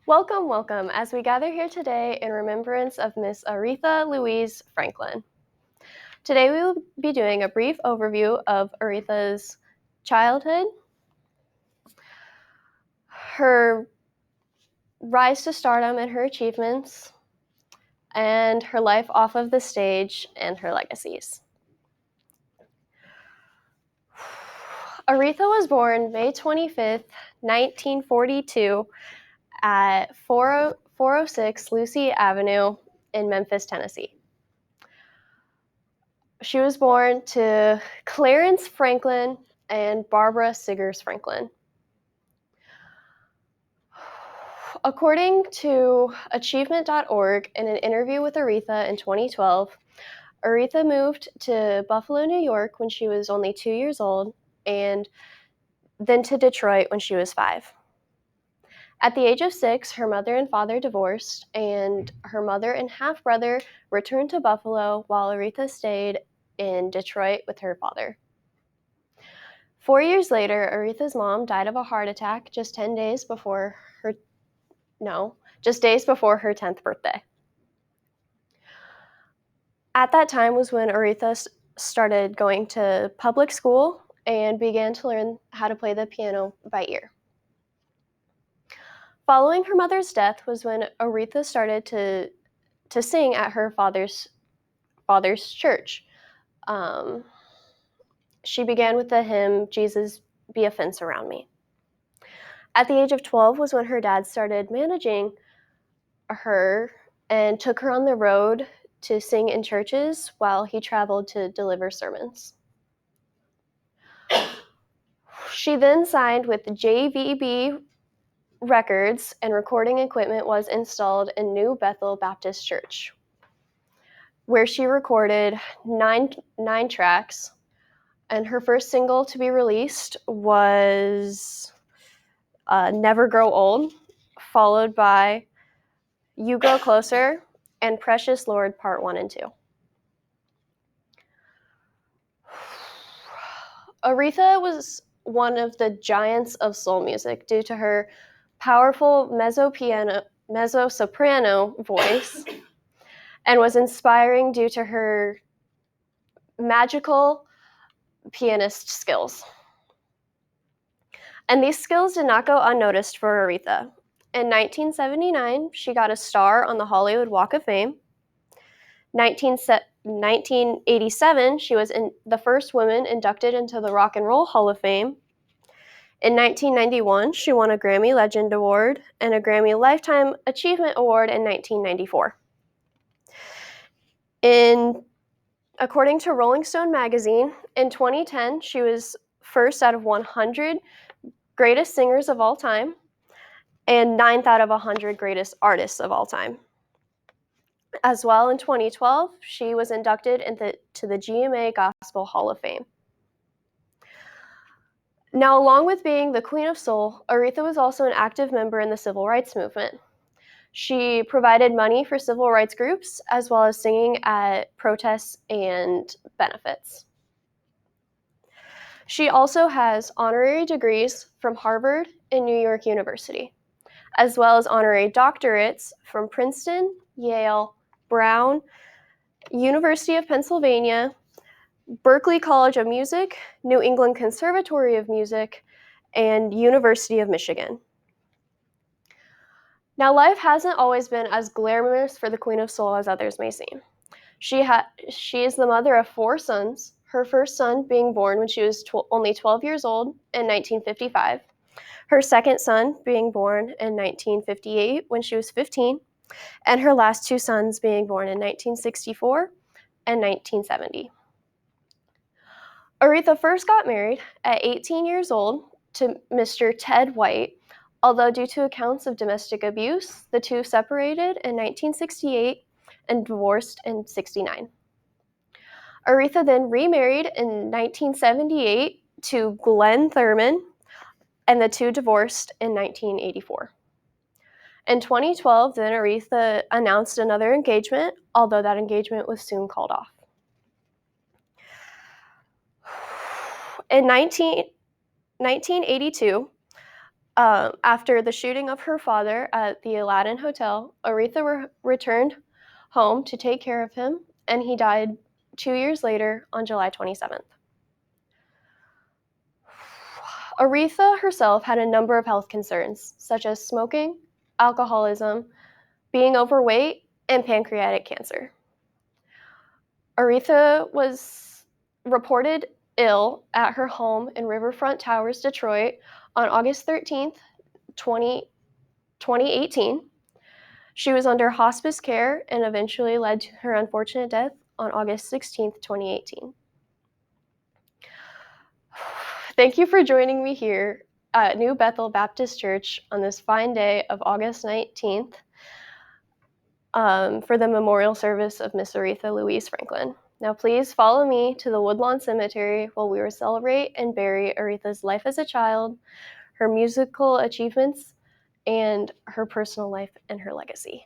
Welcome, welcome, as we gather here today in remembrance of Miss Aretha Louise Franklin. Today we will be doing a brief overview of Aretha's childhood, her rise to stardom and her achievements, and her life off of the stage and her legacies. Aretha was born May 25th, 1942 at 406 Lucy Avenue in Memphis, Tennessee. She was born to Clarence Franklin and Barbara Siggers Franklin. According to Achievement.org, in an interview with Aretha in 2012, Aretha moved to Buffalo, New York when she was only 2 years old, and then to Detroit when she was 5. At the age of 6, her mother and father divorced, and her mother and half-brother returned to Buffalo while Aretha stayed in Detroit with her father. 4 years later, Aretha's mom died of a heart attack just days before her 10th birthday. At that time was when Aretha started going to public school and began to learn how to play the piano by ear. Following her mother's death was when Aretha started to sing at her father's church. She began with the hymn, "Jesus Be a Fence Around Me." At the age of 12 was when her dad started managing her and took her on the road to sing in churches while he traveled to deliver sermons. She then signed with JVB Records, and recording equipment was installed in New Bethel Baptist Church, where she recorded nine tracks, and her first single to be released was Never Grow Old, followed by You Go Closer and Precious Lord Part 1 and 2. Aretha was one of the giants of soul music due to her powerful mezzo-soprano voice, and was inspiring due to her magical pianist skills. And these skills did not go unnoticed for Aretha. In 1979, she got a star on the Hollywood Walk of Fame. 1987, she was the first woman inducted into the Rock and Roll Hall of Fame. In 1991, she won a Grammy Legend Award and a Grammy Lifetime Achievement Award in 1994. According to Rolling Stone magazine, in 2010, she was first out of 100 greatest singers of all time and 9th out of 100 greatest artists of all time. As well, in 2012, she was inducted to the GMA Gospel Hall of Fame. Now, along with being the Queen of Soul, Aretha was also an active member in the civil rights movement. She provided money for civil rights groups, as well as singing at protests and benefits. She also has honorary degrees from Harvard and New York University, as well as honorary doctorates from Princeton, Yale, Brown, University of Pennsylvania, Berklee College of Music, New England Conservatory of Music, and University of Michigan. Now, life hasn't always been as glamorous for the Queen of Soul as others may seem. She is the mother of 4 sons, her first son being born when she was only 12 years old in 1955, her second son being born in 1958 when she was 15, and her last 2 sons being born in 1964 and 1970. Aretha first got married at 18 years old to Mr. Ted White, although due to accounts of domestic abuse, the two separated in 1968 and divorced in 1969. Aretha then remarried in 1978 to Glenn Thurman, and the two divorced in 1984. In 2012, then Aretha announced another engagement, although that engagement was soon called off. In 1982, After the shooting of her father at the Aladdin Hotel, Aretha returned home to take care of him, and he died 2 years later on July 27th. Aretha herself had a number of health concerns, such as smoking, alcoholism, being overweight, and pancreatic cancer. Aretha was reported ill at her home in Riverfront Towers, Detroit on August 13th, 2018. She was under hospice care and eventually led to her unfortunate death on August 16th, 2018. Thank you for joining me here at New Bethel Baptist Church on this fine day of August 19th for the memorial service of Miss Aretha Louise Franklin. Now please follow me to the Woodlawn Cemetery while we will celebrate and bury Aretha's life as a child, her musical achievements, and her personal life and her legacy.